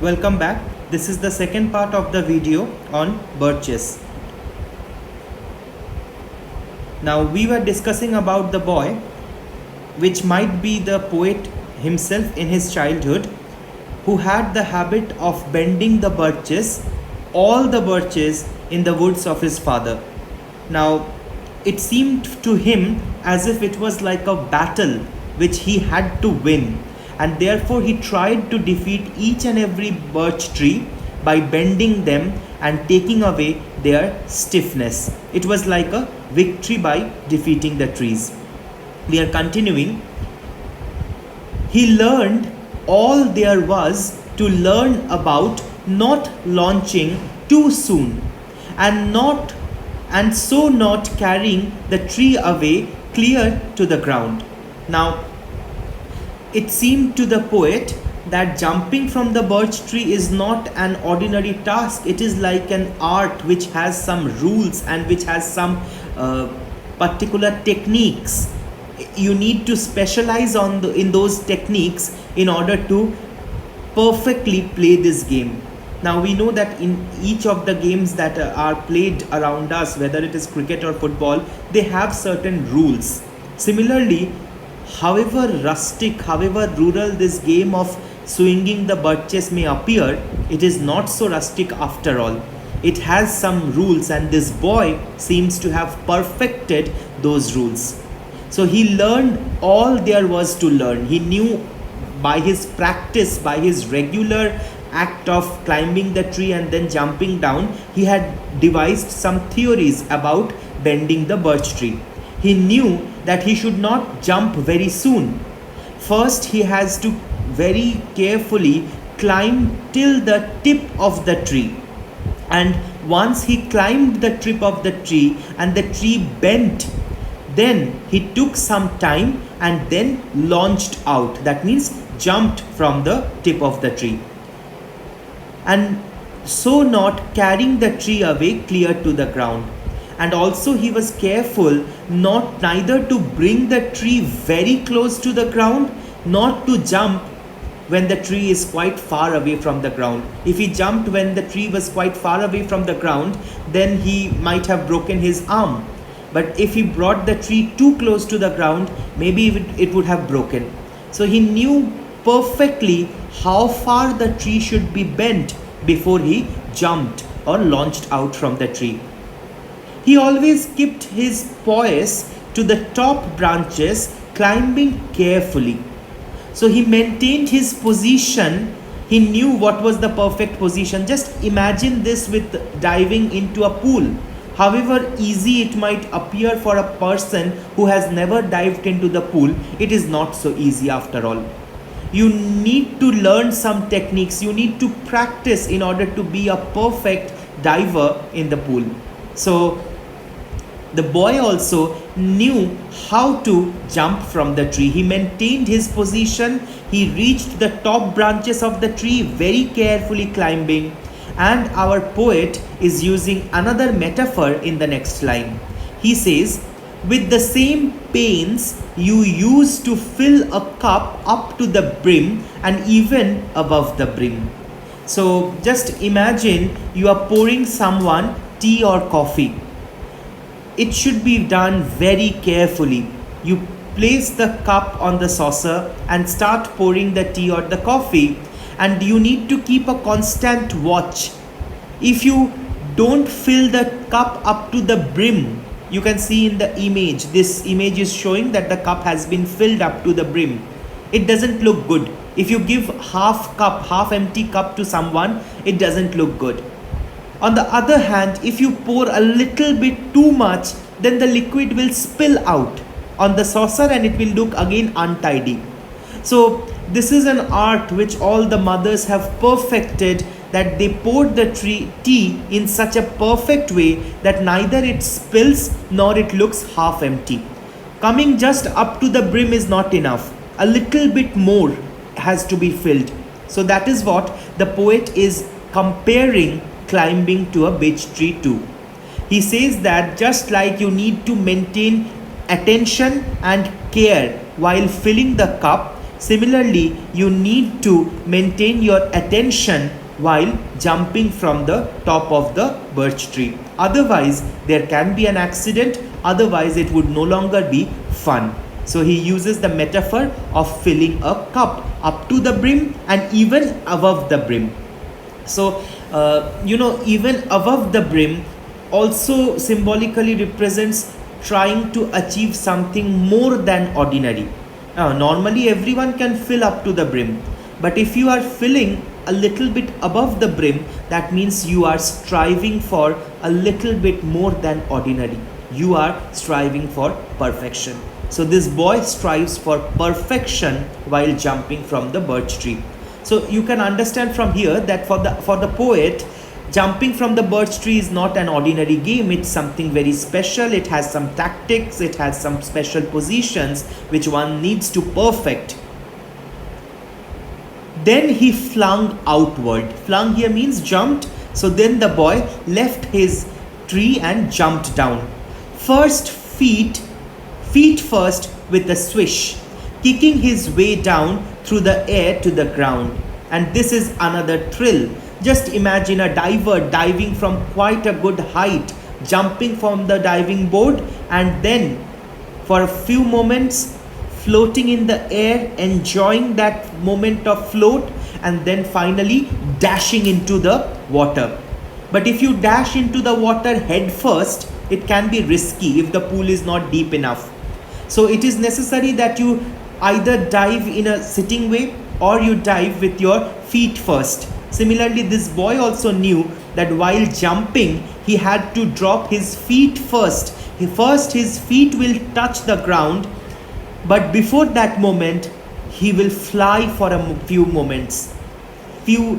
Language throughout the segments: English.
Welcome back. This is the second part of the video on Birches. Now we were discussing about the boy, which might be the poet himself in his childhood, who had the habit of bending the birches, all the birches in the woods of his father. Now it seemed to him as if it was like a battle which he had to win, and therefore he tried to defeat each and every birch tree by bending them and taking away their stiffness. It was like a victory by defeating the trees. We are continuing. He learned all there was to learn about not launching too soon and so not carrying the tree away clear to the ground. Now it seemed to the poet that jumping from the birch tree is not an ordinary task. It is like an art which has some rules and which has some particular techniques. You need to specialize in those techniques in order to perfectly play this game. Now we know that in each of the games that are played around us, whether it is cricket or football, they have certain rules. Similarly, however rustic, however rural this game of swinging the birches may appear, it is not so rustic after all. It has some rules, and this boy seems to have perfected those rules. So he learned all there was to learn. He knew by his practice, by his regular act of climbing the tree and then jumping down, he had devised some theories about bending the birch tree. He knew that he should not jump very soon. First, he has to very carefully climb till the tip of the tree. And once he climbed the tip of the tree and the tree bent, then he took some time and then launched out. That means jumped from the tip of the tree. And so not carrying the tree away clear to the ground. And also he was careful neither to bring the tree very close to the ground, not to jump when the tree is quite far away from the ground. If he jumped when the tree was quite far away from the ground, then he might have broken his arm. But if he brought the tree too close to the ground, maybe it would have broken. So he knew perfectly how far the tree should be bent before he jumped or launched out from the tree. He always kept his poise to the top branches, climbing carefully. So he maintained his position. He knew what was the perfect position. Just imagine this with diving into a pool. However easy it might appear for a person who has never dived into the pool, it is not so easy after all. You need to learn some techniques. You need to practice in order to be a perfect diver in the pool. So the boy also knew how to jump from the tree. He maintained his position. He reached the top branches of the tree, very carefully climbing. And our poet is using another metaphor in the next line. He says, with the same pains you use to fill a cup up to the brim and even above the brim. So just imagine you are pouring someone tea or coffee. It should be done very carefully. You place the cup on the saucer and start pouring the tea or the coffee, and you need to keep a constant watch. If you don't fill the cup up to the brim, you can see in the image, this image is showing that the cup has been filled up to the brim. It doesn't look good. If you give half empty cup to someone, it doesn't look good. On the other hand, if you pour a little bit too much, then the liquid will spill out on the saucer and it will look again untidy. So this is an art which all the mothers have perfected, that they poured the tea in such a perfect way that neither it spills nor it looks half empty. Coming just up to the brim is not enough. A little bit more has to be filled. So that is what the poet is comparing climbing to a beech tree too. He says that just like you need to maintain attention and care while filling the cup, Similarly, you need to maintain your attention while jumping from the top of the birch tree. Otherwise, there can be an accident, otherwise, it would no longer be fun. So, he uses the metaphor of filling a cup up to the brim and even above the brim. So, even above the brim also symbolically represents trying to achieve something more than ordinary. Normally, everyone can fill up to the brim, but if you are filling a little bit above the brim, that means you are striving for a little bit more than ordinary. You are striving for perfection. So, this boy strives for perfection while jumping from the birch tree. So you can understand from here that for the poet, jumping from the birch tree is not an ordinary game. It's something very special. It has some tactics, it has some special positions which one needs to perfect. Then he flung outward. Flung here means jumped. So then the boy left his tree and jumped down. Feet first with a swish, kicking his way down through the air to the ground. And this is another thrill. Just imagine a diver diving from quite a good height, jumping from the diving board, and then for a few moments floating in the air, enjoying that moment of float, and then finally dashing into the water. But if you dash into the water head first, it can be risky if the pool is not deep enough. So it is necessary that you either dive in a sitting way or you dive with your feet first. Similarly, this boy also knew that while jumping, he had to drop his feet first. First, his feet will touch the ground, but before that moment, he will fly for a few moments. Few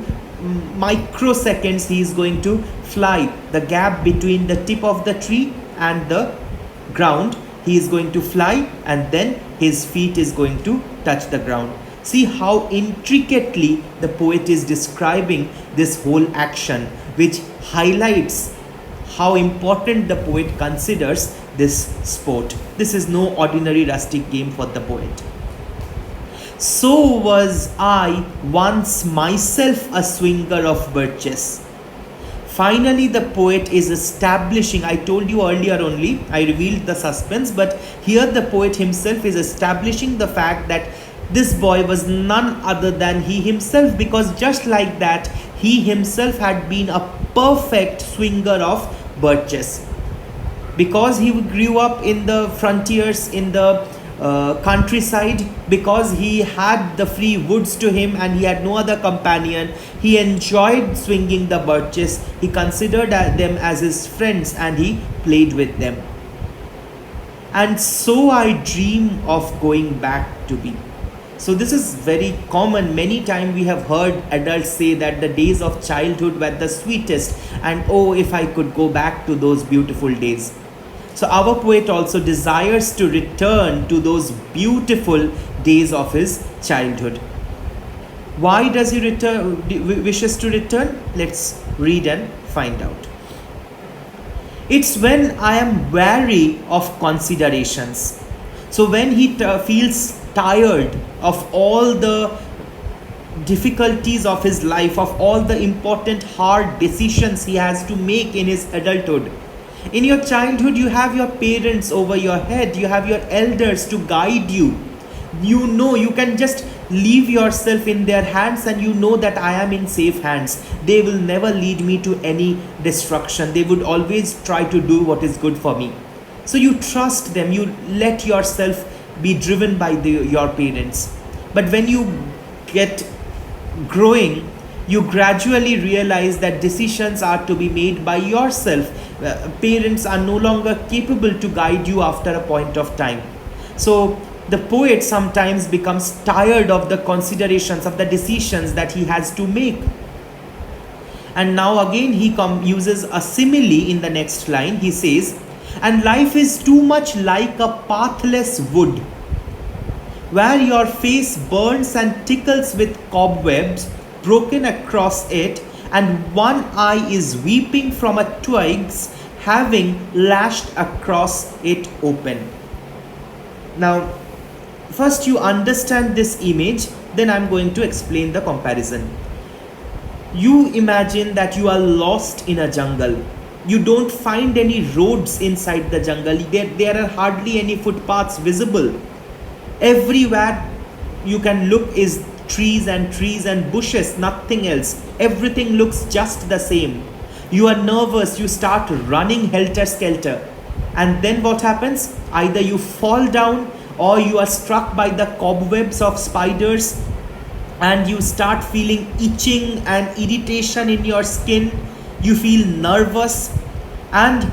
microseconds, he is going to fly. The gap between the tip of the tree and the ground, he is going to fly, and then his feet is going to touch the ground. See how intricately the poet is describing this whole action, which highlights how important the poet considers this sport. This is no ordinary rustic game for the poet. So was I once myself a swinger of birches. Finally, the poet is establishing, I told you earlier only, I revealed the suspense, but here the poet himself is establishing the fact that this boy was none other than he himself, because just like that, he himself had been a perfect swinger of birches. Because he grew up in the frontiers, in the countryside, because he had the free woods to him and he had no other companion, he enjoyed swinging the birches. He considered them as his friends and he played with them. And so I dream of going back to be. So this is very common. Many times we have heard adults say that the days of childhood were the sweetest, and oh, if I could go back to those beautiful days. So our poet also desires to return to those beautiful days of his childhood. Why does he wishes to return? Let's read and find out. It's when I am weary of considerations. So when he feels tired of all the difficulties of his life, of all the important hard decisions he has to make in his adulthood. In your childhood, you have your parents over your head, you have your elders to guide you. You know, you can just leave yourself in their hands and you know that I am in safe hands. They will never lead me to any destruction. They would always try to do what is good for me. So you trust them, you let yourself be driven by your parents. But when you get growing, you gradually realize that decisions are to be made by yourself. Parents are no longer capable to guide you after a point of time. So the poet sometimes becomes tired of the considerations, of the decisions that he has to make. And now again he uses a simile in the next line. He says, and life is too much like a pathless wood, where your face burns and tickles with cobwebs broken across it, and one eye is weeping from a twigs having lashed across it open. Now, first you understand this image, then I'm going to explain the comparison. You imagine that you are lost in a jungle. You don't find any roads inside the jungle. There are hardly any footpaths visible. Everywhere you can look is trees and bushes, nothing else. Everything looks just the same. You are nervous, you start running helter-skelter. And then what happens? Either you fall down or you are struck by the cobwebs of spiders and you start feeling itching and irritation in your skin. You feel nervous, and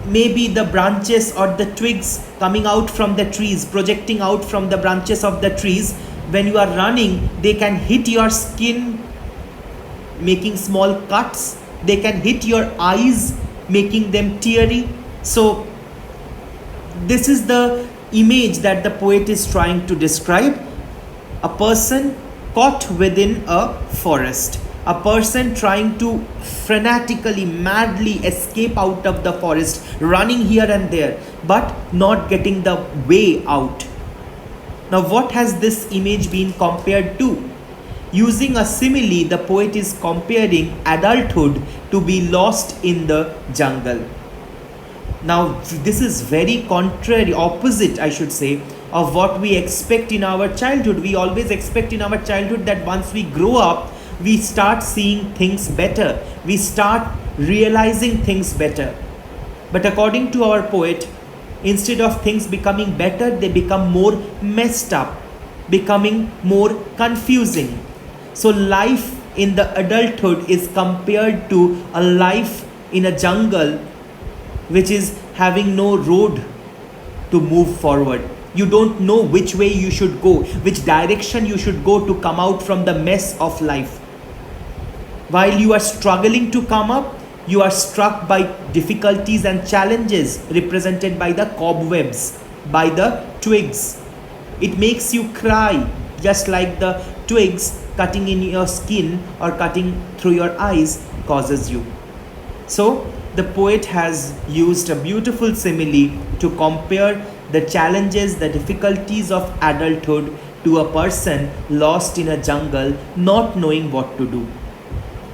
maybe the branches or the twigs coming out from the trees, projecting out from the branches of the trees, when you are running, they can hit your skin, making small cuts. They can hit your eyes, making them teary. So this is the image that the poet is trying to describe. A person caught within a forest. A person trying to frenetically, madly escape out of the forest, running here and there, but not getting the way out. Now, what has this image been compared to? Using a simile, the poet is comparing adulthood to be lost in the jungle. Now, this is very contrary, opposite, I should say, of what we expect in our childhood. We always expect in our childhood that once we grow up, we start seeing things better. We start realizing things better. But according to our poet, instead of things becoming better, they become more messed up, becoming more confusing. So life in the adulthood is compared to a life in a jungle, which is having no road to move forward. You don't know which way you should go, which direction you should go to come out from the mess of life. While you are struggling to come up, you are struck by difficulties and challenges represented by the cobwebs, by the twigs. It makes you cry, just like the twigs cutting in your skin or cutting through your eyes causes you. So the poet has used a beautiful simile to compare the challenges, the difficulties of adulthood to a person lost in a jungle, not knowing what to do.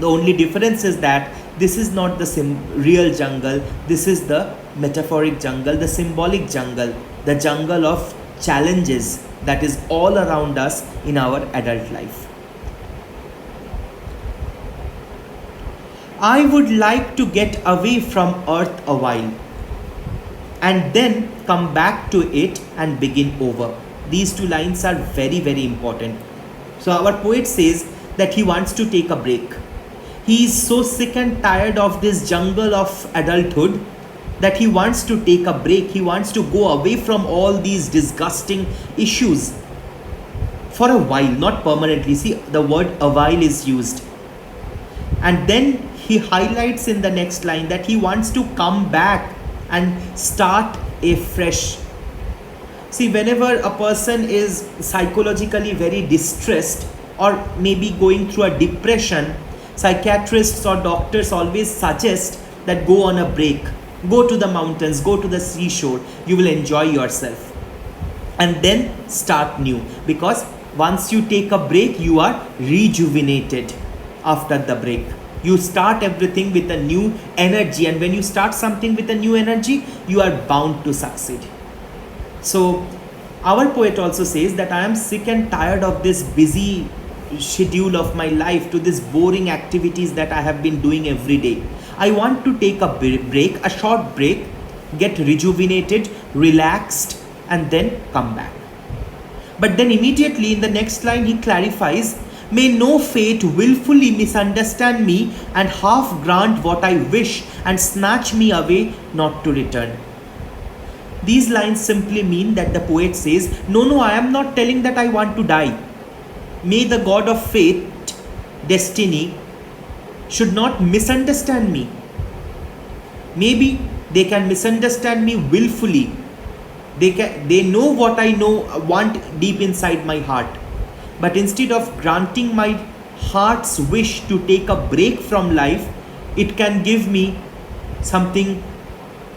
The only difference is that this is not the real jungle, this is the metaphoric jungle, the symbolic jungle, the jungle of challenges that is all around us in our adult life. I would like to get away from earth a while and then come back to it and begin over. These two lines are very, very important. So our poet says that he wants to take a break. He is so sick and tired of this jungle of adulthood that he wants to take a break. He wants to go away from all these disgusting issues for a while, not permanently. See, the word a while is used. And then he highlights in the next line that he wants to come back and start afresh. See, whenever a person is psychologically very distressed or maybe going through a depression, psychiatrists or doctors always suggest that go on a break. Go to the mountains, go to the seashore. You will enjoy yourself. And then start new. Because once you take a break, you are rejuvenated after the break. You start everything with a new energy. And when you start something with a new energy, you are bound to succeed. So our poet also says that I am sick and tired of this busy schedule of my life, to this boring activities that I have been doing every day. I want to take a break, a short break, get rejuvenated, relaxed, and then come back. But then immediately in the next line he clarifies, may no fate willfully misunderstand me and half grant what I wish and snatch me away not to return. These lines simply mean that the poet says, no, I am not telling that I want to die. May the God of fate, destiny, should not misunderstand me. Maybe they can misunderstand me willfully. They know what I want deep inside my heart. But instead of granting my heart's wish to take a break from life, it can give me something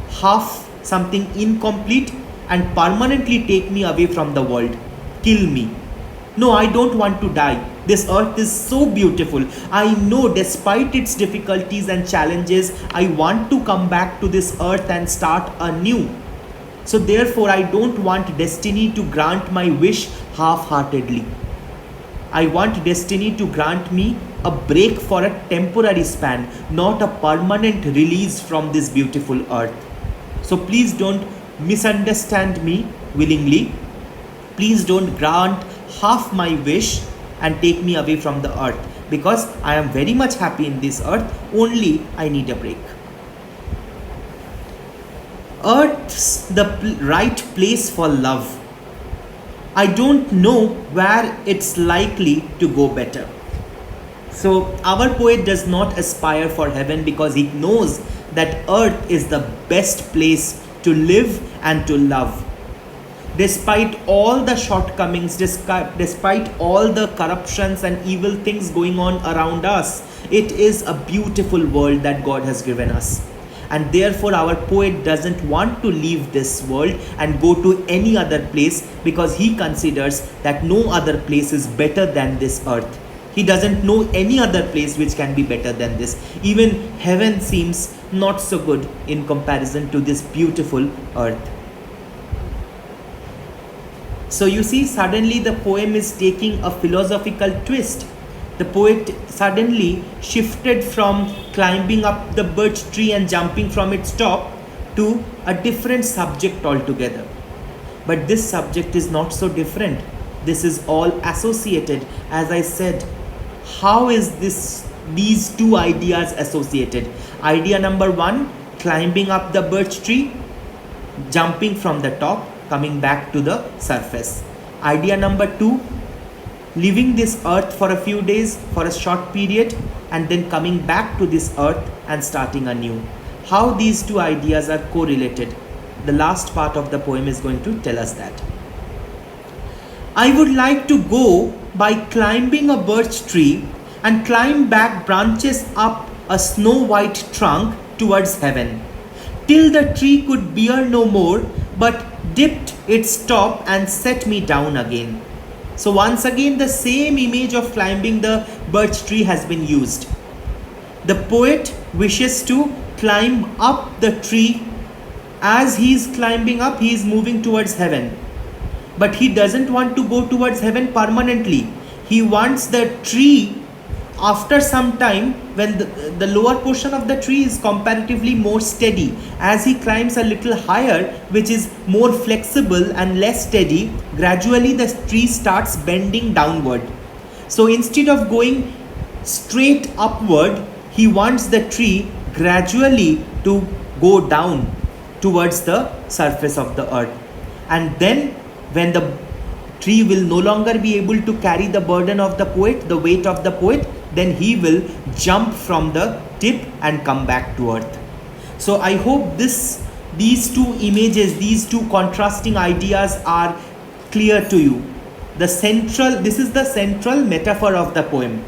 half, something incomplete, and permanently take me away from the world. kill me. No, I don't want to die. This earth is so beautiful. I know despite its difficulties and challenges, I want to come back to this earth and start anew. So therefore, I don't want destiny to grant my wish half-heartedly. I want destiny to grant me a break for a temporary span, not a permanent release from this beautiful earth. So please don't misunderstand me willingly. Please don't grant half my wish and take me away from the earth, because I am very much happy in this earth, only I need a break. Earth's the right place for love. I don't know where it's likely to go better. So our poet does not aspire for heaven because he knows that earth is the best place to live and to love. Despite all the shortcomings, despite all the corruptions and evil things going on around us, it is a beautiful world that God has given us. And therefore our poet doesn't want to leave this world and go to any other place, because he considers that no other place is better than this earth. He doesn't know any other place which can be better than this. Even heaven seems not so good in comparison to this beautiful earth. So you see, suddenly the poem is taking a philosophical twist. The poet suddenly shifted from climbing up the birch tree and jumping from its top to a different subject altogether. But this subject is not so different. This is all associated. As I said, how is these two ideas associated? Idea number one, climbing up the birch tree, jumping from the top, coming back to the surface. Idea number two, leaving this earth for a few days, for a short period, and then coming back to this earth and starting anew. How these two ideas are correlated, the last part of the poem is going to tell us that. I would like to go by climbing a birch tree and climb back branches up a snow-white trunk towards heaven, till the tree could bear no more, but dipped its top and set me down again. So once again the same image of climbing the birch tree has been used. The poet wishes to climb up the tree. As he is climbing up, he is moving towards heaven. But he doesn't want to go towards heaven permanently. He wants the tree, after some time, when the lower portion of the tree is comparatively more steady, as he climbs a little higher, which is more flexible and less steady, gradually the tree starts bending downward. So instead of going straight upward, he wants the tree gradually to go down towards the surface of the earth. And then when the tree will no longer be able to carry the burden of the poet, the weight of the poet, then he will jump from the tip and come back to earth. So I hope these two images, these two contrasting ideas are clear to you. This is the central metaphor of the poem.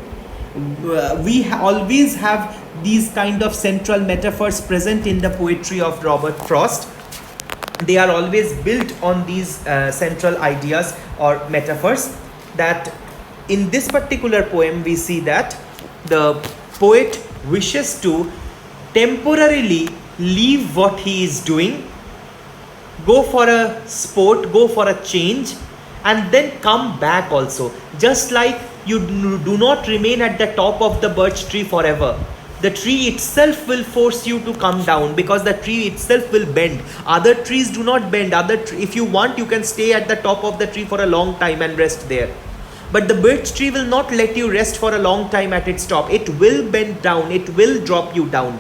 We always have these kind of central metaphors present in the poetry of Robert Frost. They are always built on these central ideas or metaphors. That in this particular poem we see that the poet wishes to temporarily leave what he is doing, go for a sport, go for a change, and then come back also. Just like you do not remain at the top of the birch tree forever. The tree itself will force you to come down, because the tree itself will bend. Other trees do not bend. If you want, you can stay at the top of the tree for a long time and rest there. But the birch tree will not let you rest for a long time at its top. It will bend down. It will drop you down.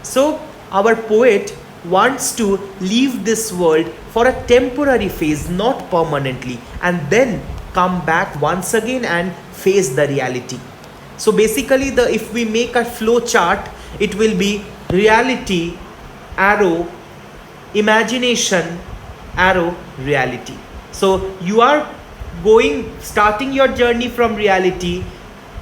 So our poet wants to leave this world for a temporary phase, not permanently, and then come back once again and face the reality. So basically, if we make a flow chart, it will be reality, arrow, imagination, arrow, reality. So you are starting your journey from reality,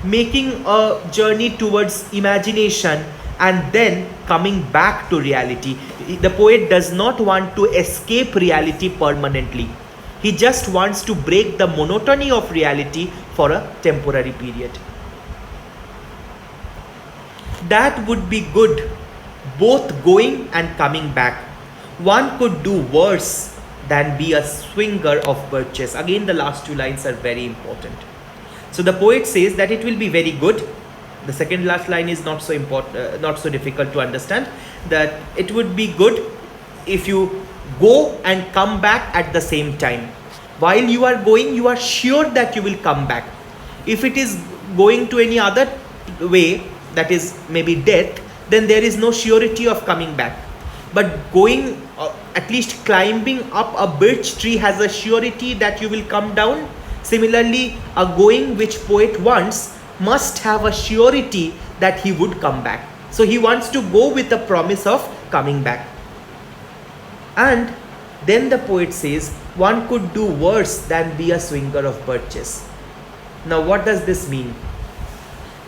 making a journey towards imagination, and then coming back to reality. The poet does not want to escape reality permanently. He just wants to break the monotony of reality for a temporary period. That would be good, both going and coming back. One could do worse than be a swinger of birches. Again, the last two lines are very important. So the poet says that it will be very good. The second last line is not so important, not so difficult to understand. That it would be good if you go and come back at the same time. While you are going, you are sure that you will come back. If it is going to any other way, that is maybe death, then there is no surety of coming back. But going, at least climbing up a birch tree has a surety that you will come down. Similarly, a going which poet wants must have a surety that he would come back. So he wants to go with the promise of coming back. And then the poet says, one could do worse than be a swinger of birches. Now what does this mean?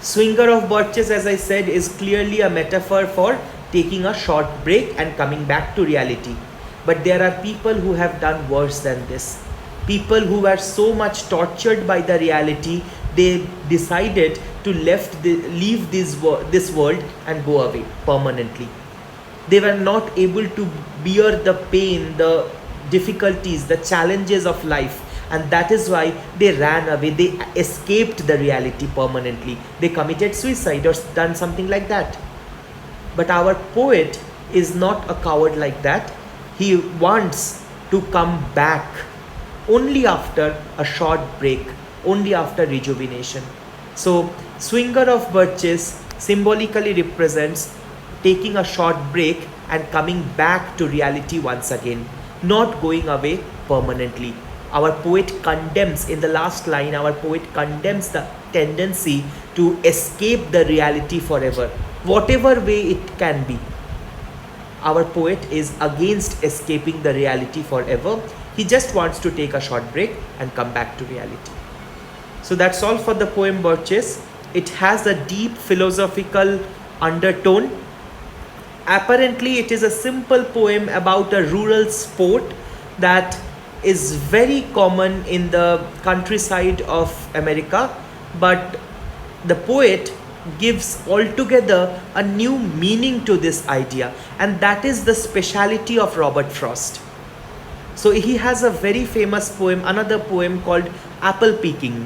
Swinger of birches, as I said, is clearly a metaphor for taking a short break and coming back to reality. But there are people who have done worse than this. People who were so much tortured by the reality, they decided to leave this world and go away permanently. They were not able to bear the pain, the difficulties, the challenges of life, and that is why they ran away. They escaped the reality permanently. They committed suicide or done something like that. But our poet is not a coward like that. He wants to come back only after a short break, only after rejuvenation. So swinger of birches symbolically represents taking a short break and coming back to reality once again, not going away permanently. Our poet condemns, in the last line, our poet condemns the tendency to escape the reality forever, whatever way it can be. Our poet is against escaping the reality forever. He just wants to take a short break and come back to reality. So that's all for the poem Birches. It has a deep philosophical undertone. Apparently, it is a simple poem about a rural sport that is very common in the countryside of America, but the poet gives altogether a new meaning to this idea, and that is the speciality of Robert Frost. So he has a very famous poem, another poem called Apple Picking.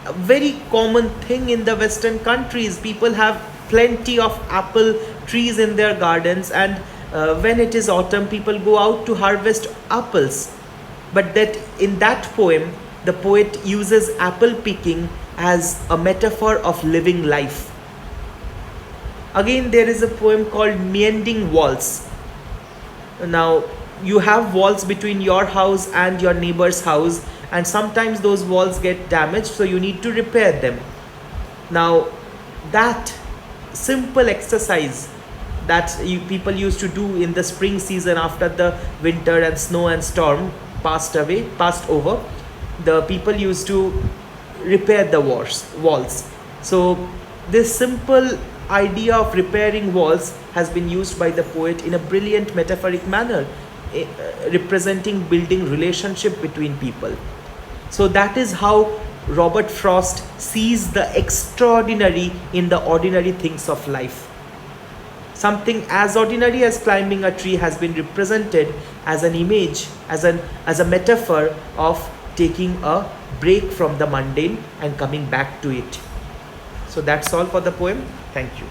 A very common thing in the Western countries. People have plenty of apple trees in their gardens, and when it is autumn, people go out to harvest apples. But that in that poem, the poet uses apple picking as a metaphor of living life. Again, there is a poem called Mending Walls. Now, you have walls between your house and your neighbor's house, and sometimes those walls get damaged, so you need to repair them. Now, that simple exercise that people used to do in the spring season after the winter and snow and storm passed over, the people used to repair the walls. So this simple idea of repairing walls has been used by the poet in a brilliant metaphoric manner, representing building relationship between people. So that is how Robert Frost sees the extraordinary in the ordinary things of life. Something as ordinary as climbing a tree has been represented as an image, as a metaphor of taking a break from the mundane and coming back to it. So that's all for the poem. Thank you.